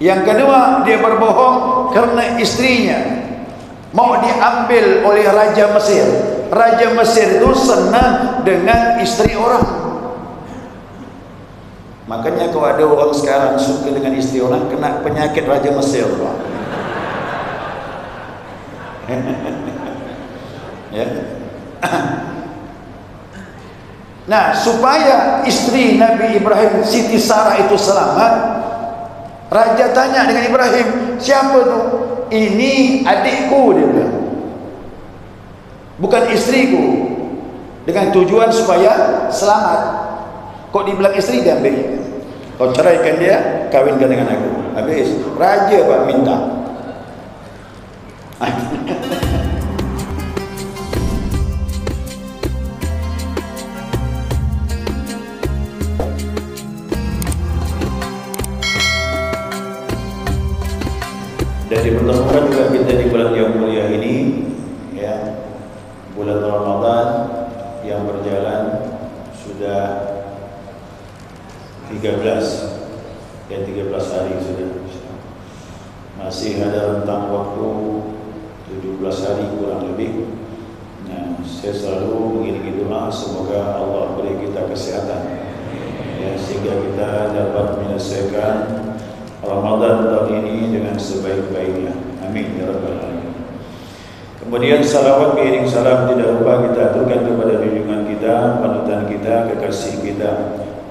Yang kedua, dia berbohong karena istrinya mau diambil oleh Raja Mesir. Raja Mesir itu senang dengan istri orang. Makanya kalau ada orang sekarang suka dengan istri orang, kena penyakit Raja Mesir, Pak. Ya. Nah, supaya istri Nabi Ibrahim, Siti Sarah itu selamat, raja tanya dengan Ibrahim, siapa tu? Ini adikku, dia bilang, bukan istriku. Dengan tujuan supaya selamat. Kok dibilang istri, dia ambil. Kau ceraikan dia, kawinkan dengan aku. Habis, raja Pak minta. Dan dipertemukan juga kita di bulan yang mulia ini, ya, bulan Ramadan yang berjalan sudah 13 hari sudah. Masih ada rentang waktu 17 hari kurang lebih. Nah, saya selalu mengiringi doa semoga Allah beri kita kesehatan, ya, sehingga kita dapat menyelesaikan Ramadan tahun ini dengan sebaik-baiknya. Amin ya rabbal alamin. Kemudian salawat beriring salam tidak lupa kita aturkan kepada junjungan kita, panutan kita, kekasih kita,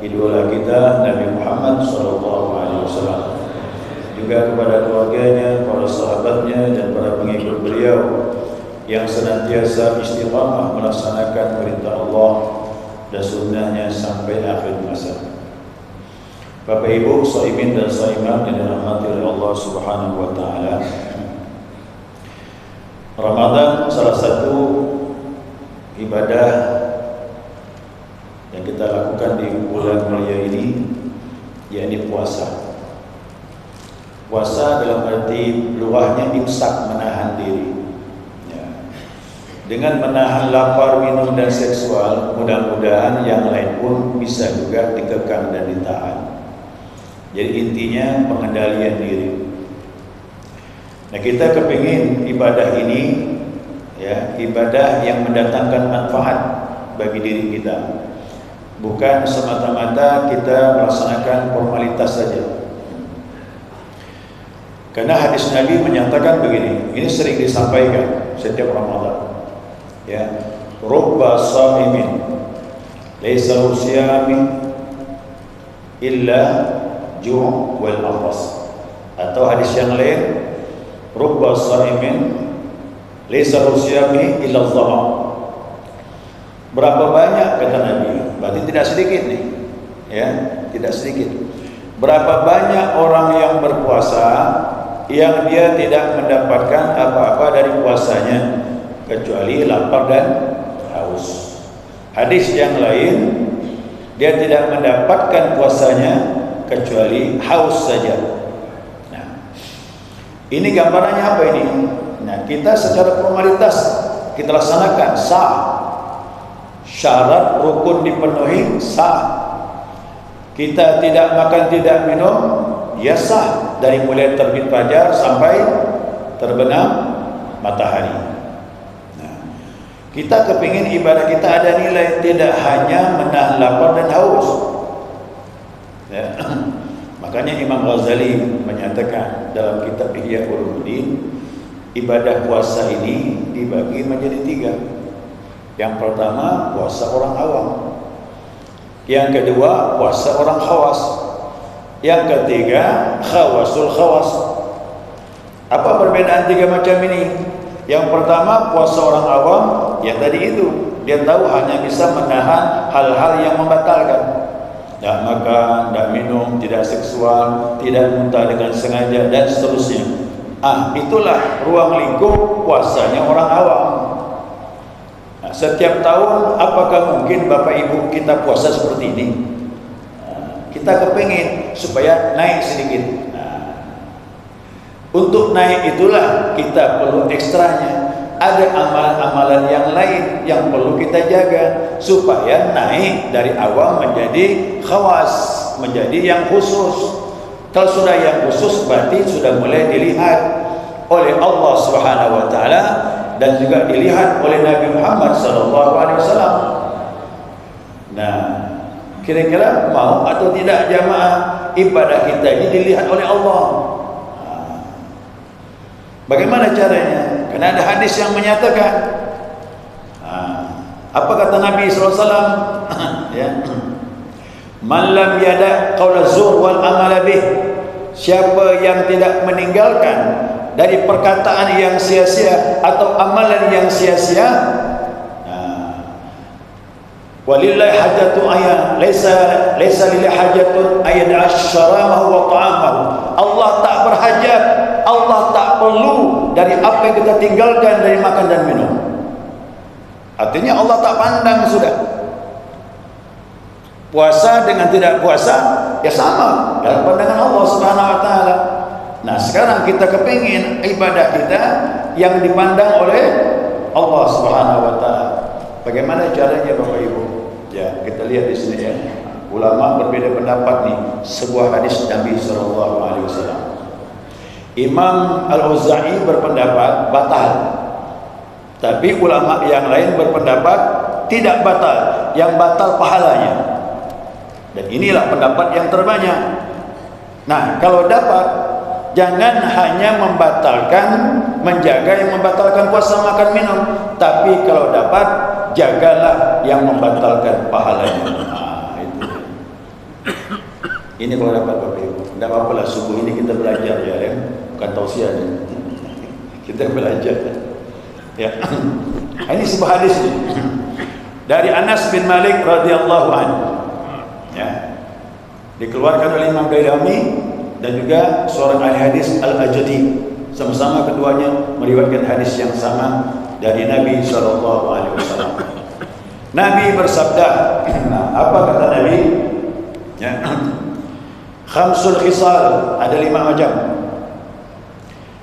idola kita, Nabi Muhammad SAW. Juga kepada keluarganya, para sahabatnya, dan para pengikut beliau yang senantiasa istiqamah melaksanakan perintah Allah dan sunnahnya sampai akhir masa. Bapak Ibu, shaimin dan shaimat yang dirahmati oleh Allah Subhanahu wa taala. Ramadan salah satu ibadah yang kita lakukan di bulan mulia ini, yakni puasa. Puasa dalam arti luahnya imsak, menahan diri. Ya. Dengan menahan lapar, minum dan seksual, mudah-mudahan yang lain pun bisa juga dikekang dan ditahan. Jadi intinya pengendalian diri. Nah, kita kepingin ibadah ini, ya, ibadah yang mendatangkan manfaat bagi diri kita, bukan semata-mata kita melaksanakan formalitas saja. Karena hadis Nabi menyatakan begini, ini sering disampaikan setiap Ramadan, ya, rubba shaimin laisa siyami illa ju' wal atas. Atau hadis yang lain, rubba shaimin laisa siyami illa dhama. Berapa banyak, kata Nabi, berarti tidak sedikit nih, ya, tidak sedikit. Berapa banyak orang yang berpuasa yang dia tidak mendapatkan apa-apa dari puasanya kecuali lapar dan haus. Hadis yang lain, dia tidak mendapatkan puasanya kecuali haus saja. Nah, ini gambarannya apa ini? Nah, kita secara formalitas kita laksanakan sah, syarat rukun dipenuhi sah. Kita tidak makan, tidak minum, ya sah, dari mulai terbit fajar sampai terbenam matahari. Nah, kita kepingin ibadah kita ada nilai, tidak hanya menahan lapar dan haus. Ya. Makanya Imam Ghazali menyatakan dalam kitab Ihya Ulumuddin, ibadah puasa ini dibagi menjadi 3. Yang pertama, puasa orang awam. Yang kedua, puasa orang khawas. Yang ketiga, khawasul khawas. Apa perbedaan 3 macam ini? Yang pertama, puasa orang awam, yang tadi itu, dia tahu hanya bisa menahan hal-hal yang membatalkan. Tidak makan, tidak minum, tidak seksual, tidak muntah dengan sengaja, dan seterusnya. Itulah ruang lingkup puasanya orang awam. Nah, setiap tahun, apakah mungkin Bapak Ibu kita puasa seperti ini? Kita kepingin supaya naik sedikit. Untuk naik itulah kita perlu ekstranya. Ada amalan-amalan yang lain yang perlu kita jaga supaya naik dari awam menjadi khawas, menjadi yang khusus. Kalau sudah yang khusus berarti sudah mulai dilihat oleh Allah Subhanahu wa taala dan juga dilihat oleh Nabi Muhammad sallallahu alaihi wasallam. Nah, kira-kira mau atau tidak jamaah ibadah kita ini dilihat oleh Allah? Bagaimana caranya? Karena ada hadis yang menyatakan, apa kata Nabi sallallahu alaihi wasallam? Ya. Man lam yada qaula zur wal amala bih, siapa yang tidak meninggalkan dari perkataan yang sia-sia atau amalan yang sia-sia, walillahi hajatu ayat laisa lillahi hajatun ayat asyaramahu wa ta'amahu. Allah tak berhajat, Allah tak perlu dari apa yang kita tinggalkan dari makan dan minum. Artinya Allah tak pandang sudah. Puasa dengan tidak puasa ya sama dalam pandangan Allah Subhanahu wa taala. Nah, sekarang kita kepingin ibadah kita yang dipandang oleh Allah Subhanahu wa taala. Bagaimana caranya Bapak Ibu? Ya, kita lihat di sini ya. Ulama berbeda pendapat nih, sebuah hadis Nabi sallallahu alaihi wasallam. Imam Al-Auza'i berpendapat batal. Tapi ulama yang lain berpendapat tidak batal, yang batal pahalanya. Dan inilah pendapat yang terbanyak. Nah, kalau dapat, jangan hanya membatalkan, menjaga yang membatalkan puasa makan minum, tapi kalau dapat, jagalah yang membatalkan pahalanya. Itu. Ini kalau dapat Bapak Ibu. Tidak apa-apalah, subuh ini kita belajar ya, bukan tausiah. Kita belajar. Ya. Ini sebuah hadis dari Anas bin Malik radhiyallahu anhu. Ya. Dikeluarkan oleh Imam Baihaqi dan juga seorang ahli hadis Al-Ajdi. Sama-sama keduanya meriwayatkan hadis yang sama dari Nabi sallallahu alaihi wasallam. Nabi bersabda, nah, apa kata Nabi? Ya. Khamsul khisal, ada 5 macam.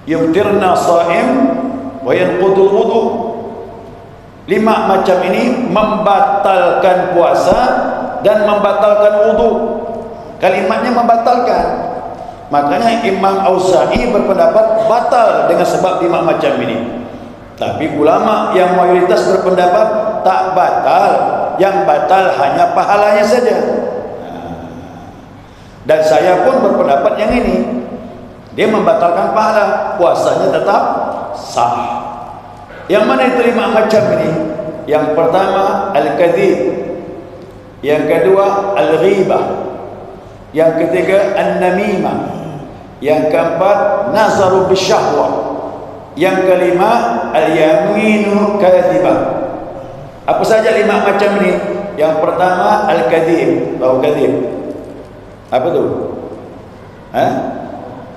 Yuftirna shaim wa yanqudul wudu. 5 macam ini membatalkan puasa dan membatalkan wudu. Kalimatnya membatalkan. Makanya Imam Auza'i berpendapat batal dengan sebab 5 macam ini. Tapi ulama yang mayoritas berpendapat tak batal, yang batal hanya pahalanya saja. Dan saya pun berpendapat yang ini. Dia membatalkan pahala, puasanya tetap sah. Yang mana itu 5 macam ini? Yang pertama al-kadzib, yang kedua al-ghibah, yang ketiga an-namimah, yang keempat nazaru bisyahwah, yang kelima al-yaminu kadzibah. Apa saja 5 macam ini? Yang pertama al-kadzib, tahu kadzib? Apa tu?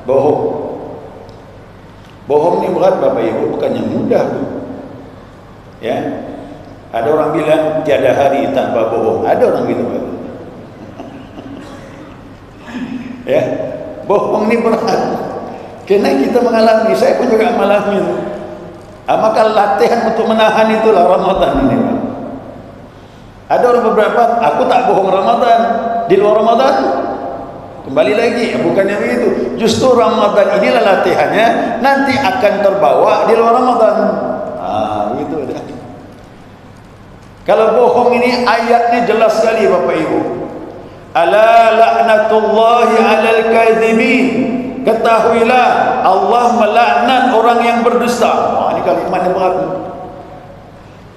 Bohong. Bohong ni berat Bapak Ibu, bukan yang mudah tu. Ya. Ada orang bilang tiada hari tanpa bohong. Ada orang gitu. Ya. Bohong ni berat. Kerana kita mengalami, saya pun juga mengalami itu. Maka latihan untuk menahan itulah Ramadan ini. Ada orang beberapa, aku tak bohong Ramadan. Di luar Ramadan kembali lagi, bukannya begitu. Justru Ramadan inilah latihannya, nanti akan terbawa di luar Ramadan. Begitu dah. Kalau bohong ini ayatnya jelas sekali Bapak Ibu. Ala la'natullahi 'alal kadzibin. Ketahuilah Allah melaknat orang yang berdusta. Ini kalimat yang berat.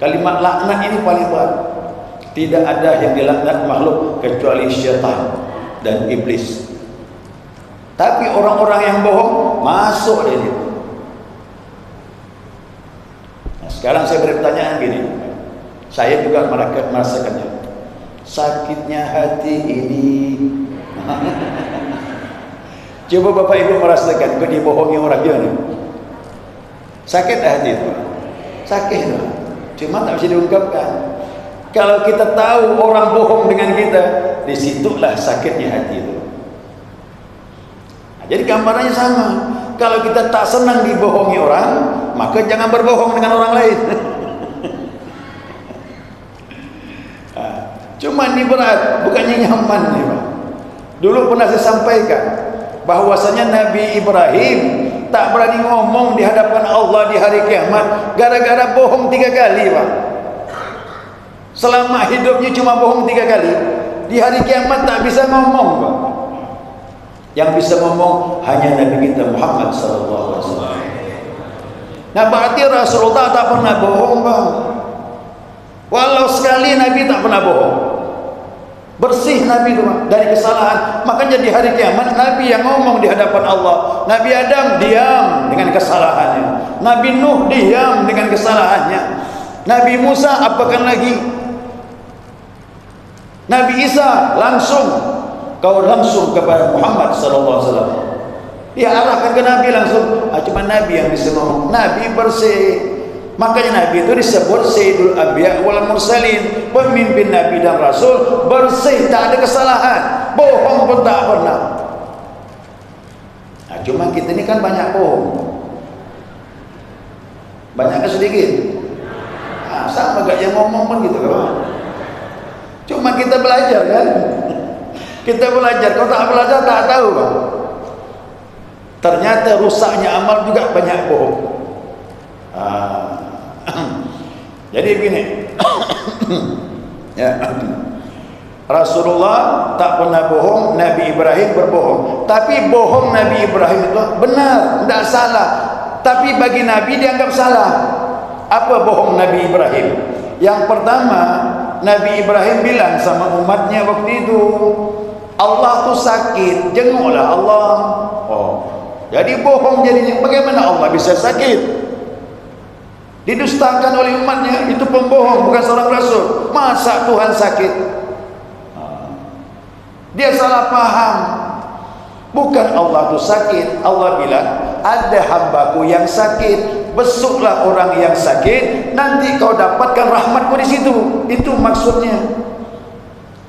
Kalimat laknat ini paling berat. Tidak ada yang dilaknat makhluk kecuali syaitan dan iblis. Tapi orang-orang yang bohong masuk dia. Nah, sekarang saya beri pertanyaan gini. Saya juga merasakannya. Sakitnya hati ini. Coba Bapak Ibu merasakan kau dibohongi orang gimana? Sakit hati itu. Sakit itu. Cuma tak bisa diungkapkan. Kalau kita tahu orang bohong dengan kita, disitulah sakitnya hati itu. Nah, jadi gambarannya sama. Kalau kita tak senang dibohongi orang, maka jangan berbohong dengan orang lain. Cuma ini berat, bukannya nyaman nih Pak. Dulu pernah saya sampaikan, bahwasanya Nabi Ibrahim tak berani ngomong di hadapan Allah di hari kiamat gara-gara bohong 3 kali, Pak. Selama hidupnya cuma bohong 3 kali. Di hari kiamat tak bisa ngomong, Pak. Yang bisa ngomong hanya Nabi kita Muhammad sallallahu alaihi wasallam. Nah, berarti Rasulullah tak pernah bohong, Pak. Walau sekali Nabi tak pernah bohong. Bersih Nabi itu dari kesalahan. Makanya di hari kiamat Nabi yang ngomong di hadapan Allah. Nabi Adam diam dengan kesalahannya. Nabi Nuh diam dengan kesalahannya. Nabi Musa apakan lagi? Nabi Isa langsung, kau langsung kepada Muhammad sallallahu alaihi wasallam. Dia arahkan ke Nabi langsung. Cuma Nabi yang bisa ngomong. Nabi bersih. Makanya Nabi itu disebut Sayyidul Anbiya wal Mursalin, pemimpin Nabi dan Rasul, bersih, tak ada kesalahan, bohong pun tak pernah. Nah, cuma kita ini kan banyak bohong. Banyak ke sedikit? Nah, sama gak yang ngomong pun gitu kan. Cuma kita belajar kan. Kita belajar, kalau tak belajar tak tahu kan. Ternyata rusaknya amal juga banyak bohong. Jadi begini. Ya. Rasulullah tak pernah bohong, Nabi Ibrahim berbohong. Tapi bohong Nabi Ibrahim itu benar, tidak salah. Tapi bagi Nabi dianggap salah. Apa bohong Nabi Ibrahim? Yang pertama, Nabi Ibrahim bilang sama umatnya waktu itu, Allah tu sakit, jenguklah Allah. Jadi bohong jadinya. Bagaimana Allah bisa sakit? Didustakan oleh umatnya, itu pembohong, bukan seorang rasul. Masa Tuhan sakit? Dia salah paham. Bukan Allah itu sakit. Allah bilang, ada hambaku yang sakit, besuklah orang yang sakit, nanti kau dapatkan rahmatku di situ. Itu maksudnya.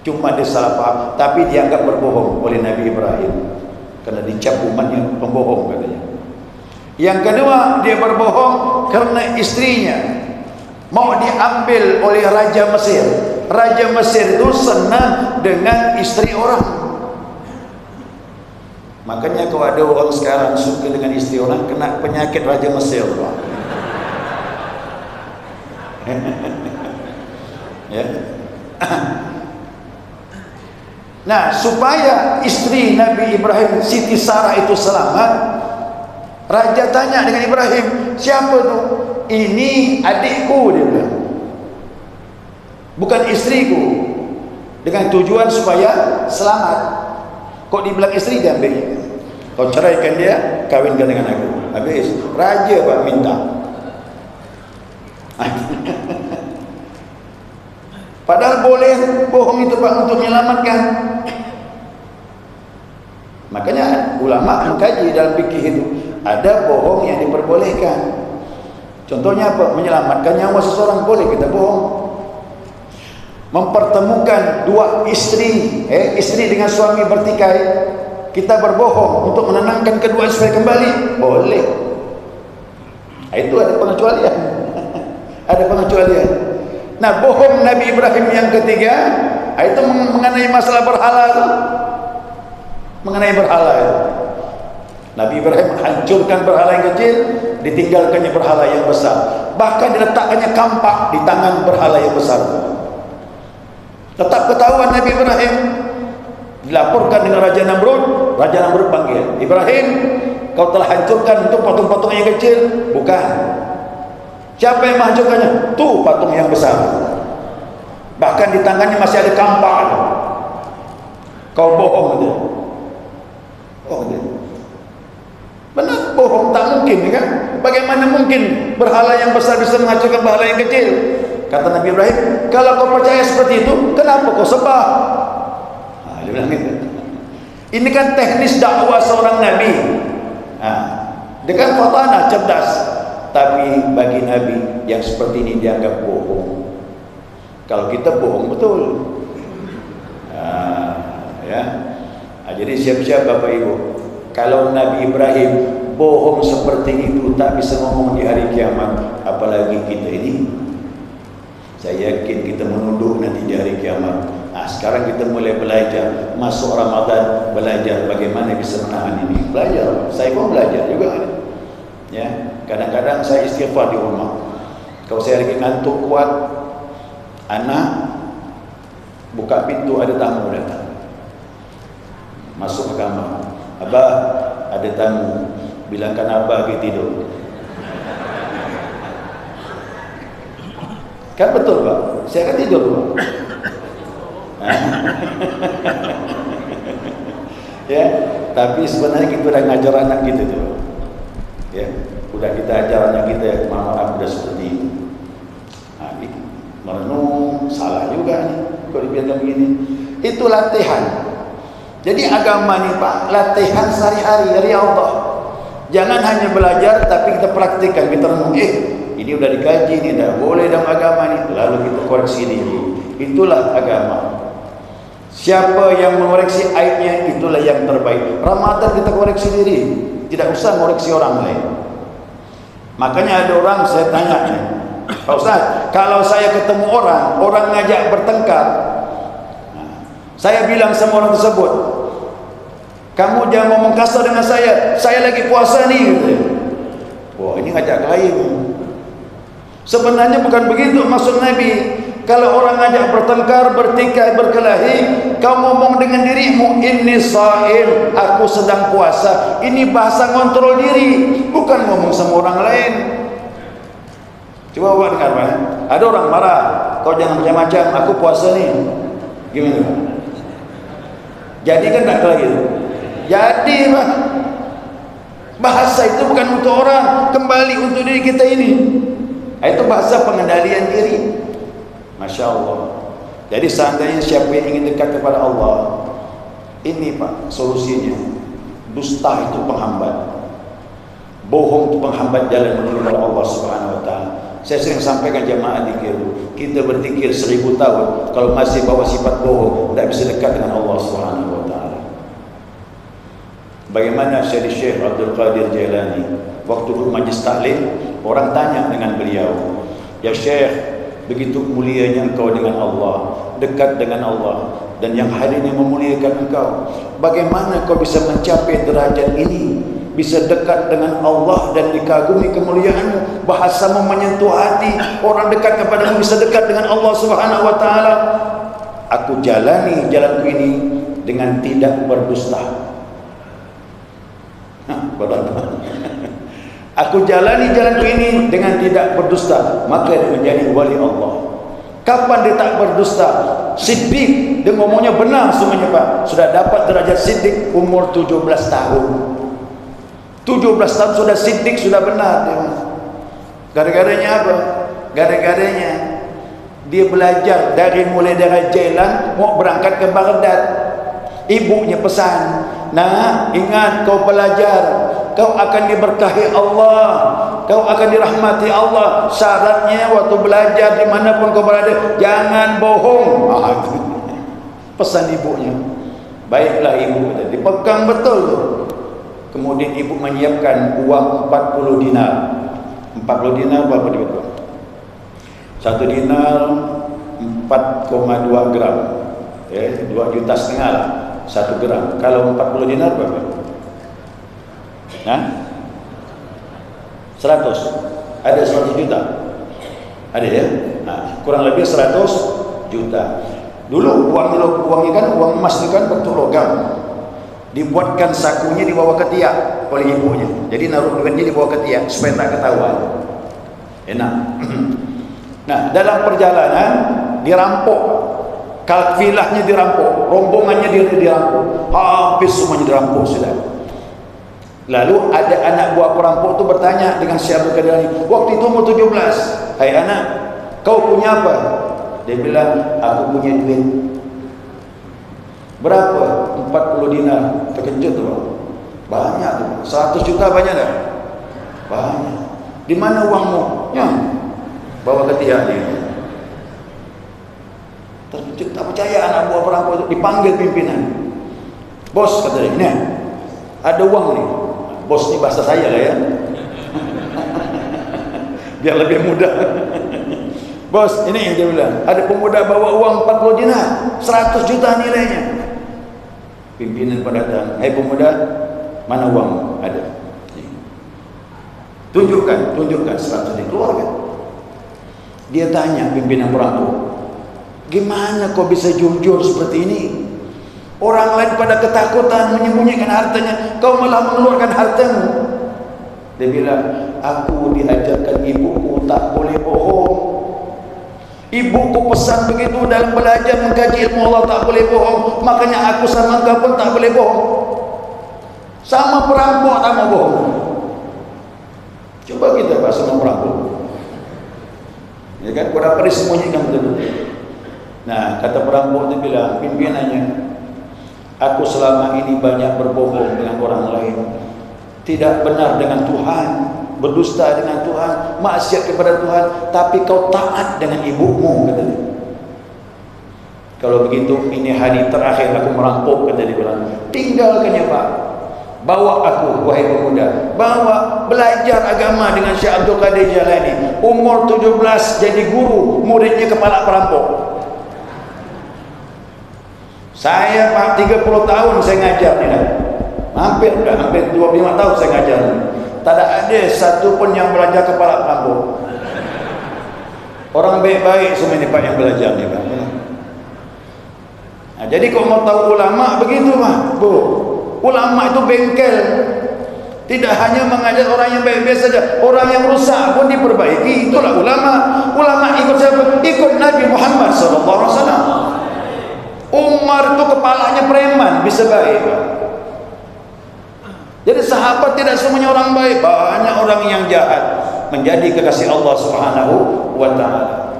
Cuma dia salah paham, tapi dianggap berbohong oleh Nabi Ibrahim karena dicap umatnya pembohong katanya. Yang kedua, dia berbohong karena istrinya mau diambil oleh Raja Mesir. Raja Mesir itu senang dengan istri orang. Makanya kalau ada orang sekarang suka dengan istri orang, kena penyakit Raja Mesir. Ya. Nah, supaya istri Nabi Ibrahim, Siti Sarah itu selamat, Raja tanya dengan Ibrahim, siapa tu? Ini adikku, dia bilang. Bukan istriku. Dengan tujuan supaya selamat. Kok dibilang istri, dia ambil. Kau ceraikan dia, kawinkan dengan aku. Habis. Raja Pak minta. Padahal boleh bohong itu Pak untuk menyelamatkan. Makanya ulama mengkaji dalam fikih itu, ada bohong yang diperbolehkan. Contohnya apa? Menyelamatkan nyawa seseorang, boleh kita bohong. Mempertemukan dua istri, istri dengan suami bertikai, kita berbohong untuk menenangkan kedua istri kembali, boleh. Itu ada pengecualian. Ada pengecualian. Nah, bohong Nabi Ibrahim yang ketiga, itu mengenai masalah berhala itu. Mengenai berhala itu. Nabi Ibrahim hancurkan berhala yang kecil, ditinggalkannya berhala yang besar. Bahkan diletakkannya kampak di tangan berhala yang besar. Tetap ketahuan Nabi Ibrahim. Dilaporkan dengan Raja Namrud. Raja Namrud panggil, Ibrahim, kau telah hancurkan untuk patung-patung yang kecil. Bukan. Siapa yang menghancurkannya? Tuh patung yang besar. Bahkan di tangannya masih ada kampak. Kau bohong dia. Oh dia. Benar, bohong, tak mungkin kan? Bagaimana mungkin berhala yang besar bisa menghancurkan berhala yang kecil? Kata Nabi Ibrahim, kalau kau percaya seperti itu, kenapa kau sembah? Dia bilang gitu. Ini kan teknis dakwah seorang Nabi. Dia kan fatanah, cerdas. Tapi bagi Nabi yang seperti ini dianggap bohong. Kalau kita bohong betul. Jadi siap-siap Bapak Ibu. Kalau Nabi Ibrahim bohong seperti itu tak bisa ngomong di hari kiamat, apalagi kita ini. Saya yakin kita menunduk nanti di hari kiamat. Nah, sekarang kita mulai belajar. Masuk Ramadan, belajar bagaimana bisa menahan ini. Belajar. Saya pun belajar juga. Ya, kadang-kadang saya istighfar di rumah. Kalau saya lagi ngantuk kuat, anak buka pintu, ada tamu datang. Masuk ke kamar. Abah, ada tamu. Bilangkan abah pergi tidur. Kan betul Pak? Saya akan tidur Pak. Ya, tapi sebenarnya kita udah ngajar anak kita tuh. Ya, udah kita ajar anak kita, mama udah seperti itu. Nah, merenung, salah juga nih kalau dibiarkan begini. Itu latihan. Jadi agama nih Pak, latihan sehari-hari dari Allah. Jangan hanya belajar tapi kita praktikkan, kita renung. Ini udah dikaji, ini tidak boleh dalam agama ini. Lalu kita koreksi diri. Itulah agama. Siapa yang mengoreksi aibnya, itulah yang terbaik. Ramadan kita koreksi diri, tidak usah koreksi orang lain. Makanya ada orang saya tanya, Pak Ustaz, kalau saya ketemu orang ngajak bertengkar, saya bilang sama orang tersebut, kamu jangan ngomong kasar dengan saya lagi puasa nih, gitu. Wah, ini ngajak kelahi. Sebenarnya bukan begitu maksud Nabi. Kalau orang ngajak bertengkar, bertikai, berkelahi, kau ngomong dengan dirimu, inni shaim, aku sedang puasa. Ini bahasa ngontrol diri, bukan ngomong sama orang lain. Coba buat dengar Pak. Ada orang marah, kau jangan macam-macam, aku puasa nih. Gimana? Jadi kan tak kelahi. Jadi Pak, bahasa itu bukan untuk orang, kembali untuk diri kita ini. Itu bahasa pengendalian diri. Masya Allah. Jadi seandainya siapa yang ingin dekat kepada Allah, ini Pak solusinya. Dusta itu penghambat, bohong itu penghambat jalan menuju kepada Allah Subhanahu Wa Taala. Saya sering sampaikan jamaah zikir, kita berzikir 1000 tahun, kalau masih bawa sifat bohong, tidak bisa dekat dengan Allah Subhanahu Wa Taala. Bagaimana Syekh Abdul Qadir Jailani waktu majlis taklim, orang tanya dengan beliau, ya Syekh, begitu mulianya engkau dengan Allah, dekat dengan Allah, dan yang hadir ini memuliakan engkau, bagaimana kau bisa mencapai derajat ini, bisa dekat dengan Allah dan dikagumi kemuliaanmu, bahasamu menyentuh hati, orang dekat kepadamu bisa dekat dengan Allah Subhanahu Wa Taala. Aku jalani jalanku ini dengan tidak berdusta. Aku jalani jalanku ini dengan tidak berdusta, maka dia menjadi wali Allah. Kapan dia tak berdusta? Siddiq, dia ngomongnya benar semuanya Pak. Sudah dapat derajat siddiq umur 17 tahun. 17 tahun sudah siddiq, sudah benar dia. Gara-garanya apa? Gara-garanya dia belajar mulai dari Jailan mau berangkat ke Baghdad. Ibunya pesan, nah ingat kau belajar, kau akan diberkahi Allah, kau akan dirahmati Allah. Syaratnya waktu belajar dimanapun kau berada, jangan bohong. Pesan ibunya. Baiklah ibu, dipegang betul. Kemudian ibu menyiapkan uang 40 dinar. 40 dinar berapa duit? 1 dinar 4,2 gram. 2,5 juta lah. 1 gram. Kalau 40 dinar berapa? 100. Ada 100 juta. Ada ya? Nah, kurang lebih 100 juta. Dulu uangnya kan, uang emas itu kan bentuk logam. Dibuatkan sakunya dibawa ketiak oleh ibunya. Jadi naruh duitnya dibawa ketiak supaya tak ketahuan. Enak. Nah, dalam perjalanan dirampok. Kalfilahnya dirampok, rombongannya dirampok, habis semuanya dirampok sudah. Lalu ada anak buah perampok itu bertanya dengan Syekh Abdul Qadir, waktu itu umur 17, hai anak, kau punya apa? Dia bilang, aku punya duit. Berapa? 40 dinar. Terkejut tuh Bang. Banyak tuh. 100 juta banyak tak? Banyak. Di mana uangmu? Ya, bawa ketiak dia. Terkejut, tak percaya anak buah perampok itu. Dipanggil pimpinan. Bos, kata dia, nah, ada uang nih. Bos ini bahasa saya lah ya. Biar lebih mudah. Bos, ini dia bilang, ada pemuda bawa uang 40 dinar, 100 juta nilainya. Pimpinan pada datang, "Hai pemuda, mana uang?" "Ada." Tunjukkan 100 dinar. Keluar kan? Dia tanya pimpinan perampok, "Gimana kau bisa jujur seperti ini? Orang lain pada ketakutan menyembunyikan hartanya, kau malah mengeluarkan hartamu." Dia bilang, "Aku diajarkan ibuku tak boleh bohong. Ibuku pesan begitu dalam belajar mengkaji ilmu Allah, tak boleh bohong. Makanya aku sama engkau pun tak boleh bohong. Sama perampok tak mau bohong." Coba kita bahas sama perampok, ya kan? Kau dapat disembunyikan betul-betul. Nah, kata perampok itu bilang, pimpinannya, "Aku selama ini banyak berbohong dengan orang lain, tidak benar dengan Tuhan, berdusta dengan Tuhan, maksiat kepada Tuhan, tapi kau taat dengan ibumu," kata dia. "Kalau begitu, ini hari terakhir aku merampok," kata dia bilang. "Tinggalkan ya Pak, bawa aku, wahai pemuda, bawa belajar agama dengan Syekh Abdul Qadir Jailani. Umur 17 jadi guru, muridnya kepala perampok. Saya Pak 30 tahun saya ngajar ni dah. Hampir 25 tahun saya ngajar. Tak ada satu pun yang belajar kepala perampok. Orang baik-baik semua ni Pak yang belajar ni Pak." Nah, jadi kau mau tahu ulama begitu Pak, Bu. Ulama itu bengkel. Tidak hanya mengajar orang yang baik-baik saja, orang yang rusak pun diperbaiki. Itulah ulama. Ulama ikut siapa? Ikut Nabi Muhammad SAW. Umar itu kepalanya preman, bisa baik. Jadi sahabat tidak semuanya orang baik, banyak orang yang jahat menjadi kekasih Allah Subhanahu wa taala.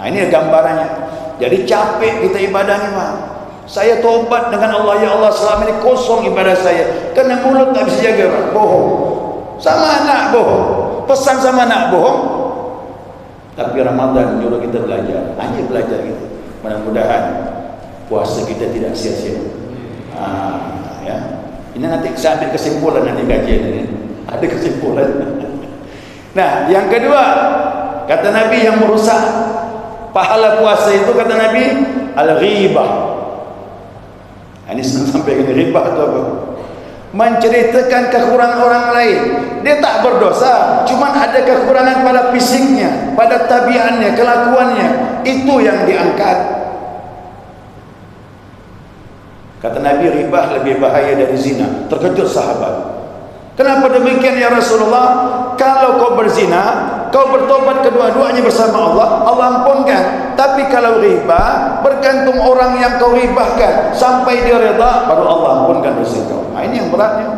Nah, ini gambarannya. Jadi capek kita ibadah ni, Pak. Saya tobat dengan Allah, ya Allah selama ini kosong ibadah saya, kerana mulut tak bisa jaga, Pak. Bohong. Sama anak bohong. Pesan sama anak bohong. Tapi Ramadan nyuruh kita belajar. Hanya belajar gitu. Mudah-mudahan puasa kita tidak sia-sia. Ya. Ini nanti saya ambil kesimpulan nanti kajian ini. Ada kesimpulan. Nah, yang kedua, kata Nabi yang merusak pahala puasa itu, kata Nabi, al-ghibah. Ini sampaikan ghibah itu apa? Menceritakan kekurangan orang lain. Dia tak berdosa, cuma ada kekurangan pada fisiknya, pada tabiatnya, kelakuannya. Itu yang diangkat. Kata Nabi, ribah lebih bahaya dari zina. Terkejut sahabat. Kenapa demikian ya Rasulullah? Kalau kau berzina, kau bertobat kedua-duanya bersama Allah, Allah ampunkan. Tapi kalau riba, bergantung orang yang kau ribahkan, sampai dia reda, baru Allah ampunkan dosa kau. Nah, ini yang beratnya.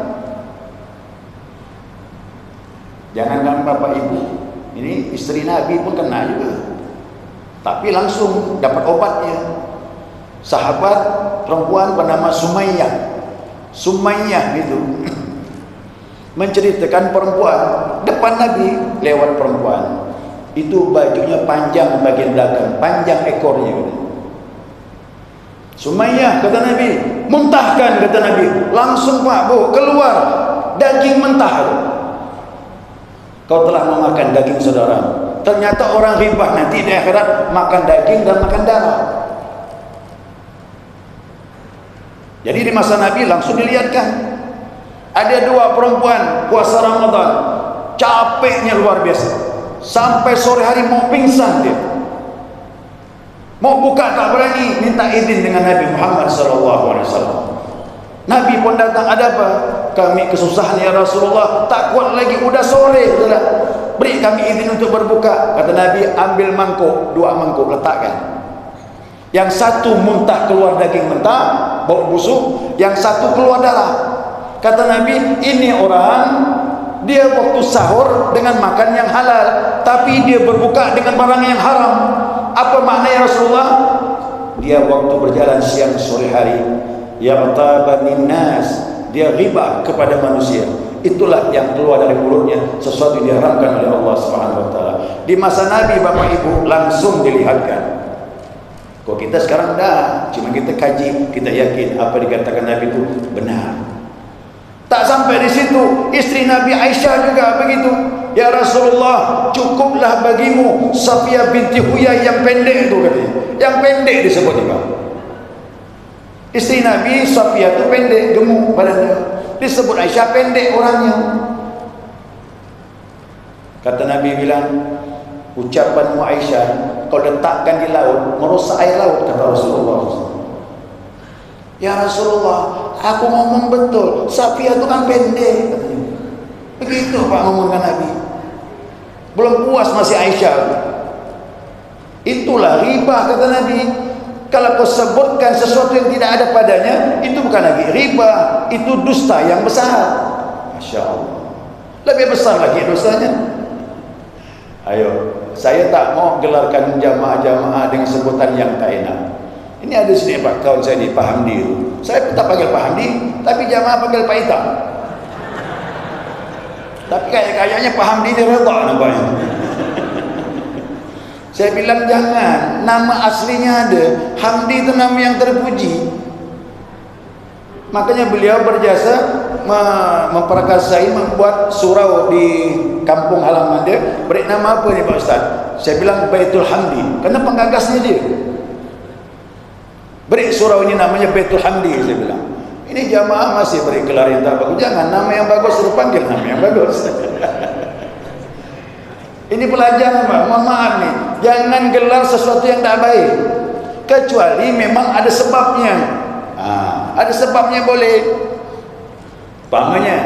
Jangankan bapak ibu, ini istri Nabi pun kena juga, tapi langsung dapat obatnya. Sahabat perempuan bernama Sumayyah itu menceritakan perempuan depan Nabi lewat perempuan itu, bajunya panjang bagian belakang, panjang ekornya. Sumayyah, kata Nabi, muntahkan, kata Nabi. Langsung Pak Bu, keluar daging mentah. Kau telah memakan daging saudara. Ternyata orang ribah nanti di akhirat makan daging dan makan darah. Jadi di masa Nabi langsung dilihatkan. Ada dua perempuan puasa Ramadan, capeknya luar biasa, sampai sore hari mau pingsan dia. Mau buka tak berani, minta izin dengan Nabi Muhammad SAW. Nabi pun datang, ada apa? Kami kesusahan ya Rasulullah, tak kuat lagi, udah sore sudah. Beri kami izin untuk berbuka. Kata Nabi, ambil mangkuk, 2 mangkuk letakkan. Yang satu muntah keluar daging mentah, bau busuk, yang satu keluar darah. Kata Nabi, ini orang dia waktu sahur dengan makan yang halal, tapi dia berbuka dengan barang yang haram. Apa maknanya Rasulullah? Dia waktu berjalan siang sore hari, yaqtabanin nas, dia ghibah kepada manusia. Itulah yang keluar dari mulutnya, sesuatu yang diharamkan oleh Allah Subhanahu wa taala. Di masa Nabi Bapak Ibu langsung dilihatkan. Kok kita sekarang dah, cuma kita kaji, kita yakin apa dikatakan Nabi itu benar. Tak sampai di situ, istri Nabi Aisyah juga begitu. Ya Rasulullah, cukuplah bagimu Safiyah binti Huyai yang pendek itu katanya. Yang pendek disebut juga. Istri Nabi Safiyah itu pendek, gemuk badannya. Disebut Aisyah pendek orangnya. Kata Nabi bilang, ucapanmu Aisyah kau letakkan di laut, merusak air laut, kata Rasulullah. Ya Rasulullah, aku ngomong betul, Safiyah itu kan pendek katanya. Begitu Pak ngomongkan Nabi. Belum puas masih Aisyah. Itulah riba kata Nabi. Kalau kau sebutkan sesuatu yang tidak ada padanya, itu bukan lagi riba, itu dusta yang besar. Masya Allah, lebih besar lagi dosanya. Ayo, saya tak mau gelarkan jamaah-jamaah dengan sebutan yang tak enak. Ini ada sini Pak, kawan saya di Pak Hamdi. Saya tak panggil Pak Hamdi, tapi jamaah panggil Pak Ita. Tapi kayaknya Pak Hamdi ini reda nampaknya. Saya bilang jangan, nama aslinya ada. Hamdi itu nama yang terpuji. Makanya beliau berjasa memperkasai, membuat surau di kampung halaman dia. Beri nama apa ni Pak Ustaz? Saya bilang Baitul Hamdi, karena penggagasnya dia. Beri surau ini namanya Baitul Hamdi, saya bilang. Ini jamaah masih beri gelar yang tak bagus. Jangan, nama yang bagus suruh panggil nama yang bagus. Ini pelajaran Pak, mohon maaf nih. Jangan gelar sesuatu yang tak baik, kecuali memang ada sebabnya. Ada sebabnya boleh. Pamannya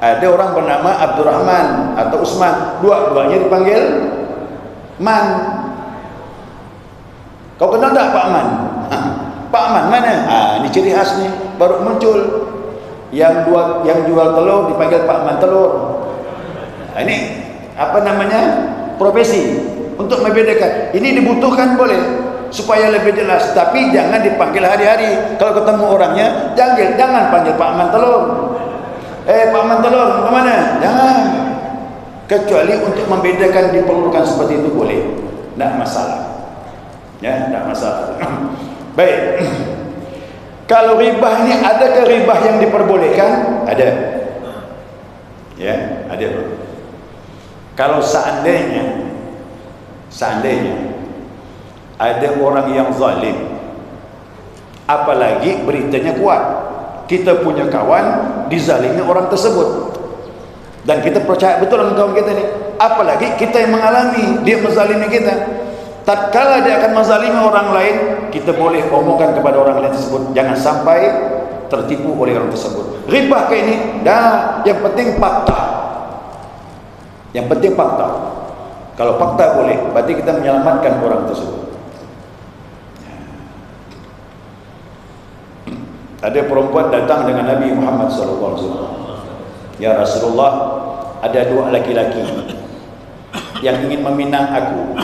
ada orang bernama Abdurrahman atau Usman, dua-duanya dipanggil Man. Kau kenal tak Pak Man? Pak Man mana? Ini ciri khas nih, baru muncul. Yang jual telur dipanggil Pak Man telur. Ini apa namanya? Profesi untuk membedakan. Ini dibutuhkan boleh supaya lebih jelas, tapi jangan dipanggil hari-hari. Kalau ketemu orangnya, jangan panggil Pak Man telur. Pak Man telur kemana? Jangan. Kecuali untuk membedakan, diperlukan seperti itu boleh. Tidak masalah. Ya, tidak masalah. Baik. Kalau ribah ini, adakah ribah yang diperbolehkan? Ada. Ya, ada. Kalau seandainya ada orang yang zalim, apalagi beritanya kuat, kita punya kawan dizalimi orang tersebut, dan kita percaya betul dengan kawan kita ini, apalagi kita yang mengalami dia menzalimi kita. Tatkala dia akan menzalimi orang lain, kita boleh omongkan kepada orang lain tersebut, jangan sampai tertipu oleh orang tersebut. Ribah kayak ini, yang penting fakta. Yang penting fakta. Kalau fakta boleh, berarti kita menyelamatkan orang tersebut. Ada perempuan datang dengan Nabi Muhammad SAW. Ya Rasulullah, ada dua laki-laki yang ingin meminang aku.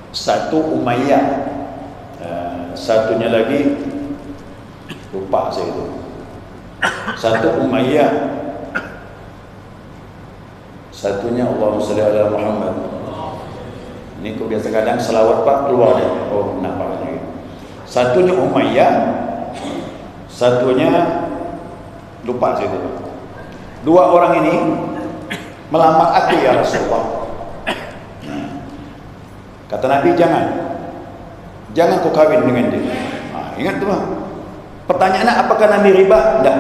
Satu Umayyah, satunya lagi lupa saya itu. Satu Umayyah, satunya Allahumma shalli ala Muhammad. Ini kok biasa kadang selawat Pak keluar ya. Oh, nampak lagi. Satunya Umayyah, satunya lupa saya itu. Dua orang ini melamar aku ya Rasulullah. Kata Nabi, jangan kau kawin dengan dia. Ingat tu Pak. Pertanyaannya, apakah Nabi riba? Tidak.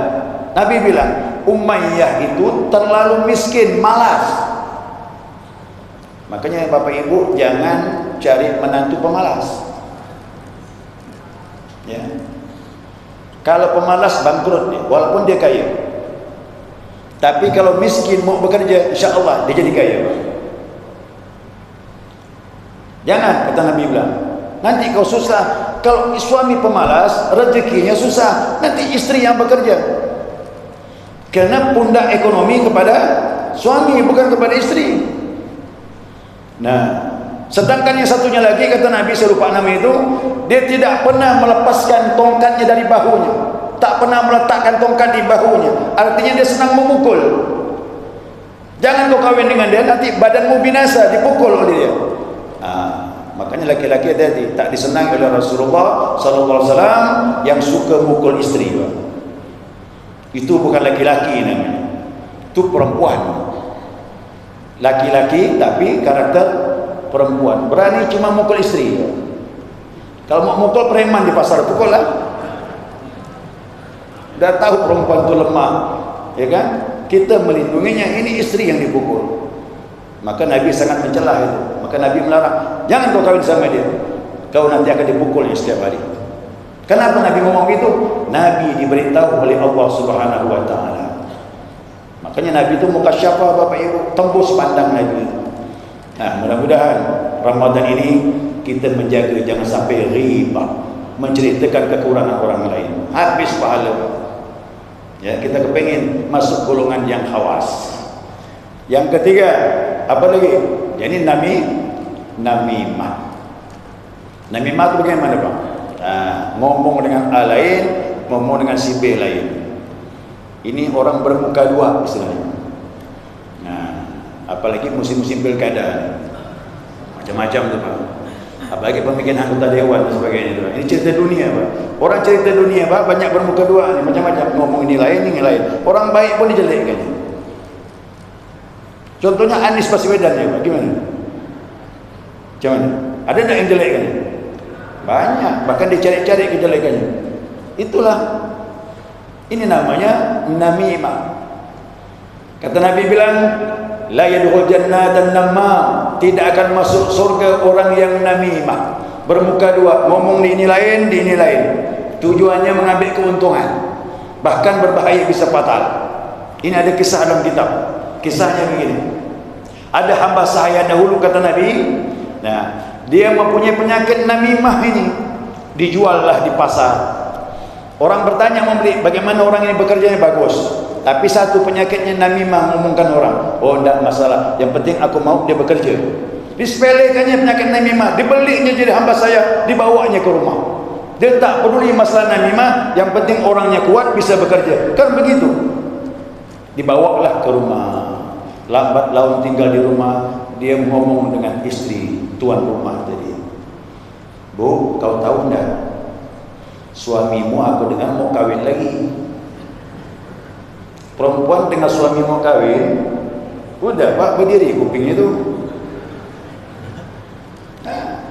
Nabi bilang Umayyah itu terlalu miskin, malas. Makanya Bapak Ibu jangan cari menantu pemalas. Ya. Kalau pemalas bangkrut nih, walaupun dia kaya. Tapi kalau miskin mau bekerja, insya Allah dia jadi kaya. Jangan, kata Nabi bilang, nanti kau susah. Kalau suami pemalas, rezekinya susah. Nanti istri yang bekerja. Karena pundak ekonomi kepada suami, bukan kepada istri. Nah, sedangkan yang satunya lagi, kata Nabi, saya lupa nama itu, dia tidak pernah melepaskan tongkatnya dari bahunya. Tak pernah meletakkan tongkat di bahunya. Artinya dia senang memukul. Jangan kau kawin dengan dia, nanti badanmu binasa, dipukul oleh dia. Makanya laki-laki hati-hati, tak disenangi oleh Rasulullah SAW yang suka mukul istri. Itu bukan laki-laki namanya. Itu perempuan, laki-laki tapi karakter perempuan. Berani cuma mukul istri. Kalau mau mukul preman di pasar, pukul lah. Dah tahu perempuan itu lemah, ya kan? Kita melindunginya, ini istri yang dipukul. Maka Nabi sangat mencela itu. Maka Nabi melarang, jangan kau kawin sama dia, kau nanti akan dipukulnya setiap hari. Kenapa Nabi ngomong gitu? Nabi diberitahu oleh Allah Subhanahu wa taala. Makanya Nabi itu muka syafa, Bapak Ibu, tembus pandang Nabi. Nah, mudah-mudahan Ramadan ini kita menjaga jangan sampai riba, menceritakan kekurangan orang lain, habis pahala. Ya, kita kepingin masuk golongan yang khawas. Yang ketiga, apa lagi? Jadi namimah. Namimah itu bagaimana, Pak? Ngomong dengan A lain, ngomong dengan si B lain. Ini orang bermuka dua istilahnya. Nah, apalagi musim-musim pilkada, macam-macam tu, Pak. Apalagi pemilihan anggota dewan dan sebagainya. Ini cerita dunia, Pak. Orang cerita dunia, Pak, banyak bermuka dua, macam-macam, ngomong ini lain, ini lain. Orang baik pun dijelekkan. Contohnya Anies Baswedan, ya, Pak. Gimana? Macam mana? Ada tak yang jelekkan? Banyak, bahkan dicari-cari kejelekannya. Itulah, ini namanya namimah. Kata Nabi bilang, la yadkhul jannatan namam, tidak akan masuk surga orang yang namimah, bermuka dua, ngomong di ini lain, di ini lain. Tujuannya mengambil keuntungan, bahkan berbahaya, bisa fatal. Ini ada kisah dalam kitab. Kisahnya begini. Ada hamba sahaya dahulu, kata Nabi. Nah, dia mempunyai penyakit namimah ini. Dijuallah di pasar. Orang bertanya membeli, bagaimana orang ini bekerjanya bagus. Tapi satu penyakitnya namimah, ngomongkan orang. Oh, tidak masalah. Yang penting aku mau dia bekerja. Disepelekannya penyakit namimah, dibelinya jadi hamba saya, dibawanya ke rumah. Dia tak peduli masalah namimah, yang penting orangnya kuat, bisa bekerja. Kan begitu. Dibawalah ke rumah. Lambat laun tinggal di rumah, dia ngomong dengan istri tuan rumah tadi. Bu, kau tahu enggak? Suamimu aku dengar mau kawin lagi. Perempuan dengan suami mau kawin, udah, Pak, berdiri kupingnya tu. Nah,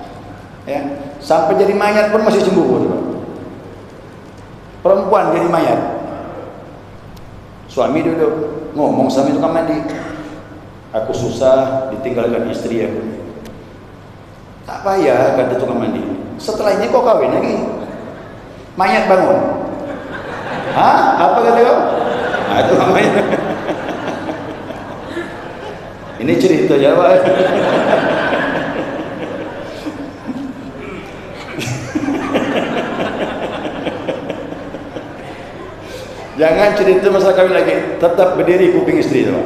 ya, sampai jadi mayat pun masih cemburu, Pak. Perempuan jadi mayat. Suami duduk ngomong sama tukang mandi. Aku susah ditinggalkan istri aku. Tak payah, kata tukang mandi. Setelah ini kau kawin lagi. Mayat bangun. Hah? Apa kata kau? Nah, itu mayat. Ini cerita Jawa. Jangan cerita masalah kawin lagi, tetap berdiri kuping istri, Pak.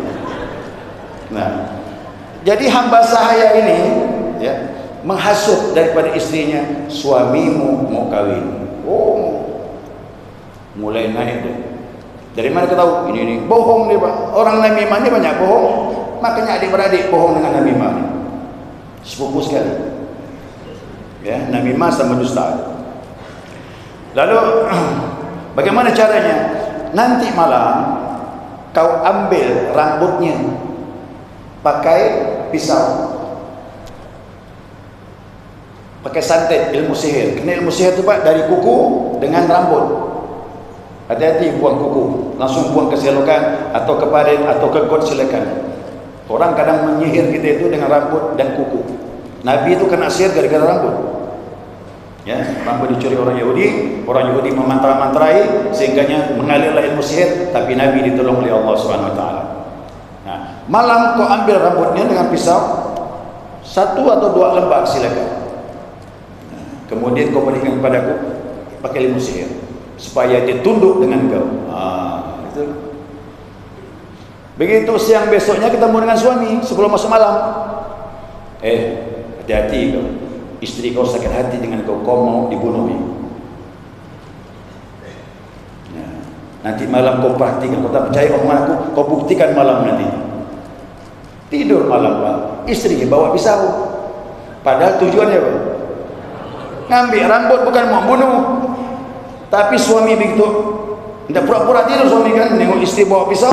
Nah, jadi hamba sahaya ini, ya, menghasut daripada istrinya, suamimu mau kawin. Oh, mulai naik deh. Dari mana kita tahu? Ini bohong dia, Pak. Orang namimah ini banyak bohong. Makanya adik-beradik bohong dengan namimah ini. Sepupu sekali. Ya, namimah sama dusta. Lalu bagaimana caranya? Nanti malam kau ambil rambutnya pakai pisau, pakai santet, ilmu sihir. Kena ilmu sihir itu, Pak, dari kuku dengan rambut. Hati-hati buang kuku, langsung buang ke selokan atau ke parit atau ke got, silakan. Orang kadang menyihir kita itu dengan rambut dan kuku. Nabi itu kena sihir gara-gara rambut. Ya, rambut dicuri orang Yahudi memantra-mantrai sehingganya mengalirlah ilmu sihir, tapi Nabi ditolong oleh Allah Subhanahu wa taala. Nah, malam kau ambil rambutnya dengan pisau, 1 atau 2 lembar silakan. Nah, kemudian kau berikan kepadaku pakai ilmu sihir supaya dia tunduk dengan kau. Itu. Begitu siang besoknya ketemu dengan suami sebelum masuk malam. Hati-hati kau. Istri kau sakit hati dengan kau mau dibunuh. Nah, nanti malam kau perhatikan, kau tak percaya omongan aku, kau buktikan malam nanti. Tidur malam, Pak, istri bawa pisau. Padahal tujuannya apa? Ngambil rambut, bukan mau bunuh. Tapi suami begitu, tidak pura-pura tidur suami kan, nengok istri bawa pisau,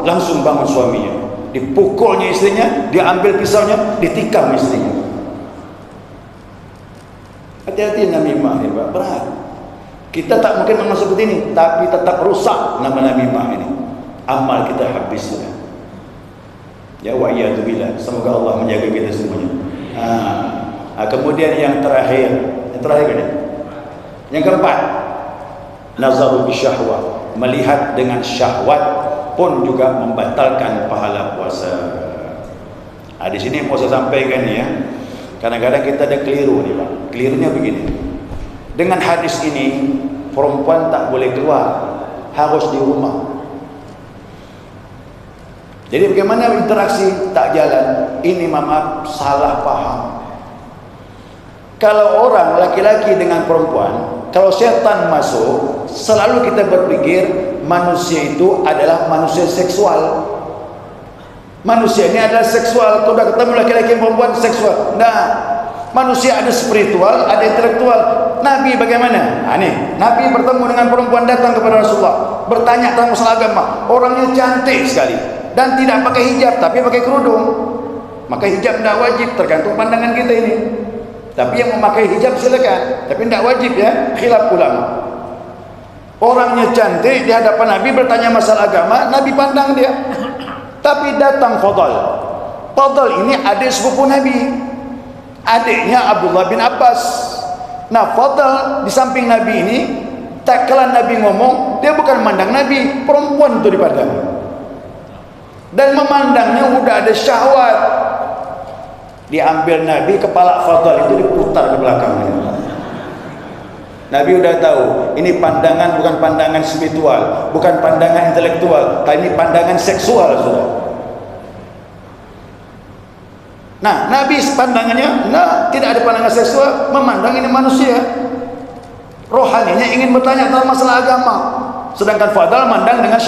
langsung bangun suaminya. Dipukulnya istrinya, diambil pisaunya, ditikam istrinya. Hati-hati namimah ini, Pak. Berat. Kita tak mungkin memang seperti ini, tapi tetap rusak nama namimah ini. Amal kita habis sudah. Ya wa'iyadzubillah. Semoga Allah menjaga kita semuanya. Kemudian yang terakhir kan? Yang keempat, nazaru bisyahwat, melihat dengan syahwat pun juga membatalkan pahala puasa. Di sini mau saya sampaikan ya. Kadang-kadang kita ada keliru nih, Pak. Kelirunya begini. Dengan hadis ini, perempuan tak boleh keluar, harus di rumah. Jadi bagaimana interaksi tak jalan? Ini maaf salah paham. Kalau orang laki-laki dengan perempuan, kalau setan masuk, selalu kita berpikir manusia itu adalah manusia seksual. Manusia ini adalah seksual. Kalau sudah ketemu laki-laki dan perempuan seksual. Nah, manusia ada spiritual, ada intelektual. Nabi bagaimana? Nabi bertemu dengan perempuan, datang kepada Rasulullah, bertanya tentang masalah agama. Orangnya cantik sekali dan tidak pakai hijab, tapi pakai kerudung. Maka hijab tidak wajib, tergantung pandangan kita ini. Tapi yang memakai hijab silakan, tapi tidak wajib ya, khilaf ulama. Orangnya cantik di hadapan Nabi, bertanya masalah agama, Nabi pandang dia. Tapi datang Fadl. Fadl ini adik sepupu Nabi, adiknya Abdullah bin Abbas. Nah, Fadl di samping Nabi ini, tak kala Nabi ngomong, dia bukan memandang Nabi, perempuan itu dipandang. Dan memandangnya udah ada syahwat. Diambil Nabi, kepala Fadl itu diputar ke belakangnya. Nabi udah tahu, ini pandangan bukan pandangan spiritual, bukan pandangan intelektual, tapi ini pandangan seksual, sudah. Nah, Nabi pandangannya, tidak ada pandangan seksual, memandang ini manusia. Rohaninya ingin bertanya tentang masalah agama. Sedangkan Fadl mandang dengan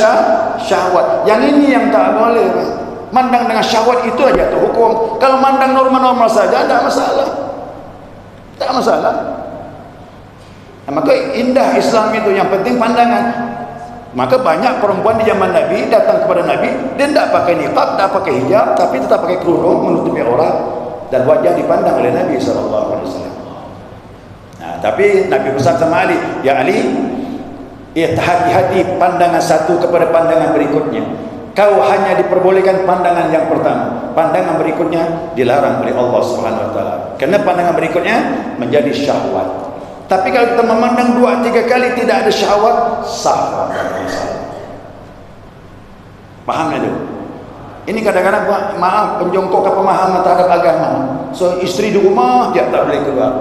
syahwat. Yang ini yang tak boleh. Mandang dengan syahwat itu aja tuh hukum. Kalau mandang normal-normal saja, tidak masalah. Tak masalah. Nah, maka indah Islam itu, yang penting pandangan. Maka banyak perempuan di zaman Nabi datang kepada Nabi, dia tidak pakai niqab, tidak pakai hijab, tapi tetap pakai kerudung menutupi aurat, dan wajah dipandang oleh Nabi SAW. Nah, tapi Nabi pesan sama Ali, ya Ali, hati-hati pandangan satu kepada pandangan berikutnya. Kau hanya diperbolehkan pandangan yang pertama, pandangan berikutnya dilarang oleh Allah Subhanahu Wa Taala. Karena pandangan berikutnya menjadi syahwat. Tapi kalau kita memandang 2-3 kali tidak ada syahwat, sah. Paham itu? Ini kadang-kadang maaf penjongkok pemahaman terhadap agama. So istri di rumah dia tak boleh keluar.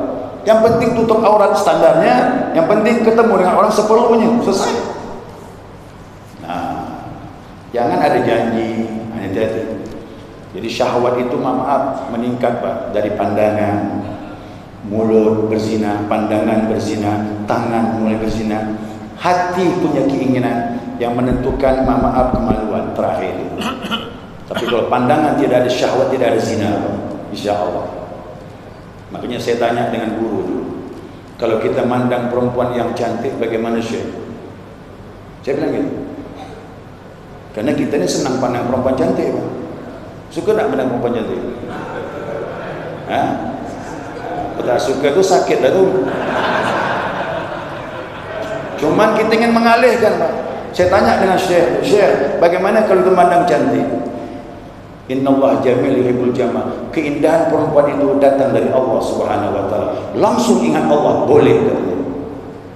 Yang penting tutup aurat standarnya, yang penting ketemu dengan orang seperlunya, selesai. Nah, jangan ada janji, hati-hati. Jadi syahwat itu maaf meningkat, Pak, dari pandangan. Mulut berzina, pandangan berzina, tangan mulai berzina, hati punya keinginan yang menentukan maaf kemaluan terakhir itu. Tapi kalau pandangan tidak ada syahwat, tidak ada zina, insya Allah. Makanya saya tanya dengan guru dulu, kalau kita mandang perempuan yang cantik bagaimana Syekh? Saya bilang gitu, karena kita ini senang pandang perempuan cantik, Pak. Suka tak pandang perempuan cantik? Hah? Tak suka tu sakit dah tu. Cuman kita ingin mengalihkan, Pak. Saya tanya dengan Syekh, bagaimana kalau memandang cantik? Innallaha jamil yuhibbul jamal. Keindahan perempuan itu datang dari Allah Subhanahu Wa Taala. Langsung ingat Allah, boleh katanya.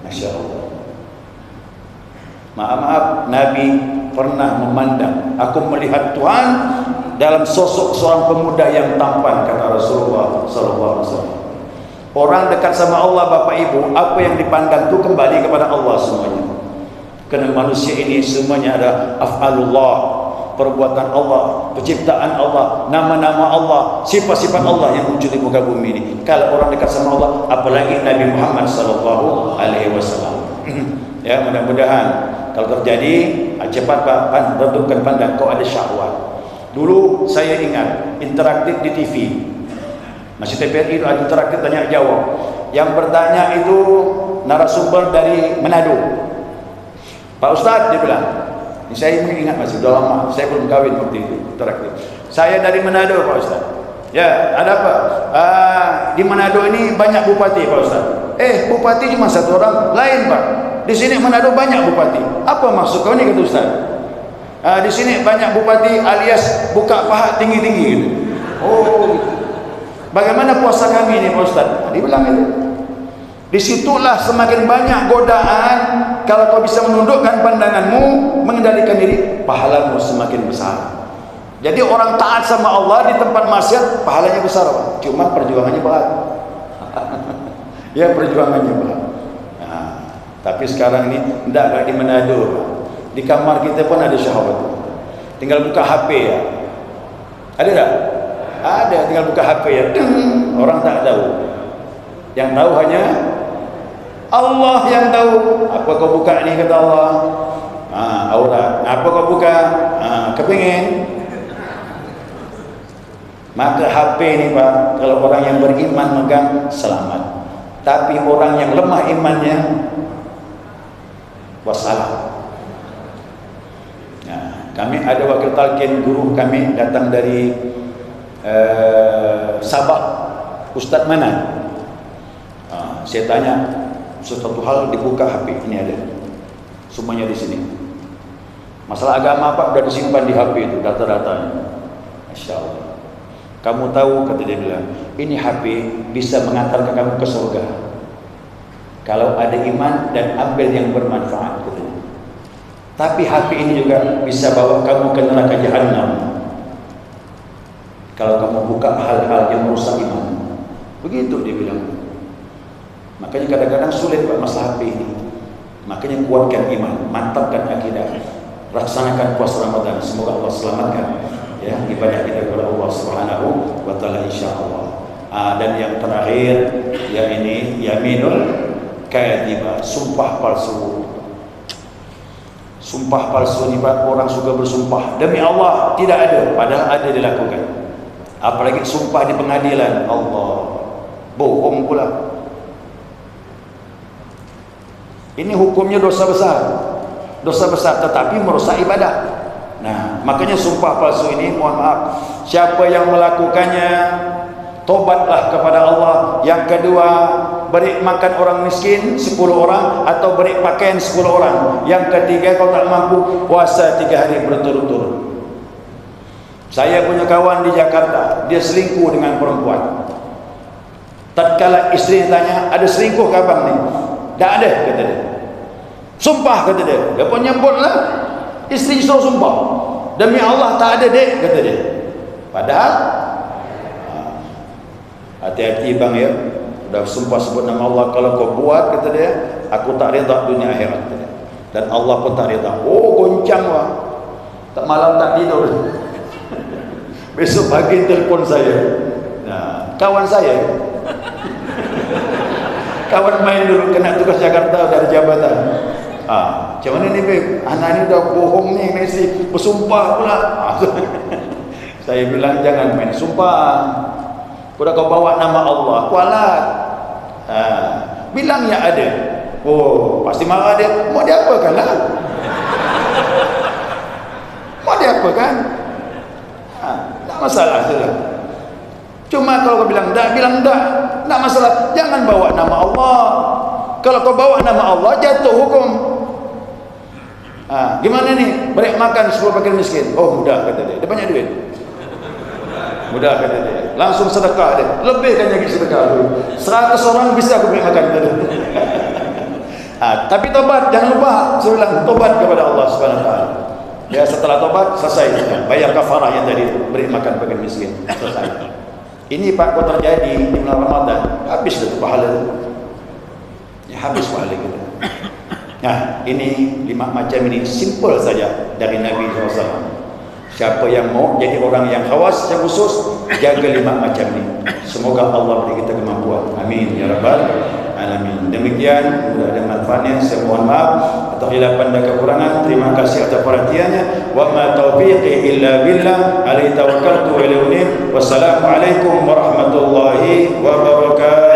Masya Allah. Maaf, Nabi pernah memandang, aku melihat Tuhan dalam sosok seorang pemuda yang tampan, kata Rasulullah Sallallahu Alaihi Wasallam. Orang dekat sama Allah, Bapak Ibu, apa yang dipandang itu kembali kepada Allah semuanya. Kerana manusia ini semuanya ada af'alullah, perbuatan Allah, penciptaan Allah, nama-nama Allah, sifat-sifat Allah yang muncul di muka bumi ini. Kalau orang dekat sama Allah, apalagi Nabi Muhammad Sallallahu Alaihi Wasallam. Ya, mudah-mudahan kalau terjadi cepat Pak redupkan pandang, kau ada syahwat. Dulu saya ingat interaktif di TV. Masih TVRI itu ada interaktif tanya jawab. Yang bertanya itu narasumber dari Manado. Pak Ustadz, dia bilang, Ini saya ingat masih, sudah lama. Saya belum kahwin waktu itu, terakhir. Saya dari Manado, Pak Ustaz. Ya, ada apa? Di Manado ini banyak bupati, Pak Ustaz. Bupati cuma satu orang, lain Pak. Di sini Manado banyak bupati. Apa maksud kau ini, kata Ustaz? Di sini banyak bupati alias buka paha tinggi-tinggi gitu. Oh, bagaimana puasa kami ini, Pak Ustaz? Dia bilang itu. Disitulah semakin banyak godaan. Kalau kau bisa menundukkan pandanganmu, mengendalikan diri, pahalamu semakin besar. Jadi orang taat sama Allah di tempat maksiat, pahalanya besar, Pak. Cuma perjuangannya berat. Ya, perjuangannya berat. Tapi sekarang ini tidak di Manado, Pak. Di kamar kita pun ada syahwat. Tinggal buka HP ya. Ada tak? Ada, tinggal buka HP ya. Orang tak tahu. Yang tahu hanya Allah yang tahu. Apa kau buka ni, kata Allah? Aurat. Apa kau buka? Kepingin. Maka HP ni, Pak, kalau orang yang beriman megang, selamat. Tapi orang yang lemah imannya, wassalam. Kami ada wakil talqin, guru kami datang dari Sabah. Ustaz mana? Saya tanya sesuatu hal, dibuka HP, ini ada semuanya di sini. Masalah agama, Pak, sudah disimpan di HP itu data-datanya. Masya Allah. Kamu tahu, kata dia bilang, ini HP bisa mengantarkan kamu ke surga kalau ada iman dan ambil yang bermanfaat, katanya. Tapi HP ini juga bisa bawa kamu ke neraka Jahannam kalau kamu buka hal-hal yang merusak iman. Begitu dia bilang. Makanya kadang-kadang sulit, Pak, masalah HP ini. Makanya kuatkan iman, mantapkan akidah, laksanakan puasa Ramadan. Semoga Allah selamatkan ya ibadah kita kepada Allah Subhanahu wa taala, insyaallah. Dan yang terakhir, ya ini yaminul kadhibah, sumpah palsu. Sumpah palsu ni, Pak, orang suka bersumpah demi Allah tidak ada, padahal ada dilakukan. Apalagi sumpah di pengadilan, Allah, bohong pula. Ini hukumnya dosa besar, tetapi merusak ibadah. Nah, makanya sumpah palsu ini, mohon maaf, siapa yang melakukannya, tobatlah kepada Allah. Yang kedua, beri makan orang miskin 10 orang atau beri pakaian 10 orang. Yang ketiga, kalau tak mampu, puasa 3 hari berturut-turut. Saya punya kawan di Jakarta, dia selingkuh dengan perempuan. Tatkala istri tanya, ada selingkuh ke abang ni? Tak ada, kata dia. Sumpah, kata dia. Dia pun nyebutlah, istri suruh sumpah, demi Allah tak ada, dek, kata dia. Padahal hati-hati, bang, ya. Sudah sumpah sebut nama Allah, kalau kau buat, kata dia, aku tak reda dunia akhirat, kata dia. Dan Allah pun tak reda. Oh, goncang, wah. Tak malam tak tidur. Besok pagi telefon saya. Nah, kawan saya, kawan main dulu, kena tugas Jakarta dari jabatan. Macam mana ni, Beb? Anak ni dah bohong ni, mesti bersumpah pula. Saya bilang, jangan main sumpah. Kalau kau bawa nama Allah, kualat. Bilang ya ada. Oh, pasti marah dia. Mau dia apa kan lah? Mau dia apa kan? Tak masalah sudah. Cuma kalau kau bilang tak, tak masalah. Jangan bawa nama Allah. Kalau kau bawa nama Allah, jatuh hukum. Gimana nih? Beri makan 10 fakir miskin. Oh, mudah, kata dia. Dia banyak duit. Mudah, kata dia. Langsung sedekah dia. Lebihkan lagi sedekah dulu. 100 orang bisa aku beri makan, kata dia. Tapi tobat, jangan lupa. Saya bilang tobat kepada Allah Subhanahu wa taala. Ya, setelah tobat selesai, bayar kafarah yang tadi, beri makan fakir miskin, selesai. Ini, Pak, kalau terjadi di bulan Ramadan, habis itu pahala itu. Ya, habis pahala kita. Nah, ini 5 macam ini, simple saja dari Nabi SAW. Siapa yang mau jadi orang yang khawas, yang khusus, jaga 5 macam ini. Semoga Allah beri kita kemampuan. Amin ya rabbal alamin. Demikian, sudah ada manfaatnya. Saya mohon maaf atas khilafan dan kekurangan. Terima kasih atas perhatiannya. Wa ma taufiqi illa billah. Alaihi tawakkaltu wa ilaihi unib. Wassalamualaikum warahmatullahi wabarakatuh.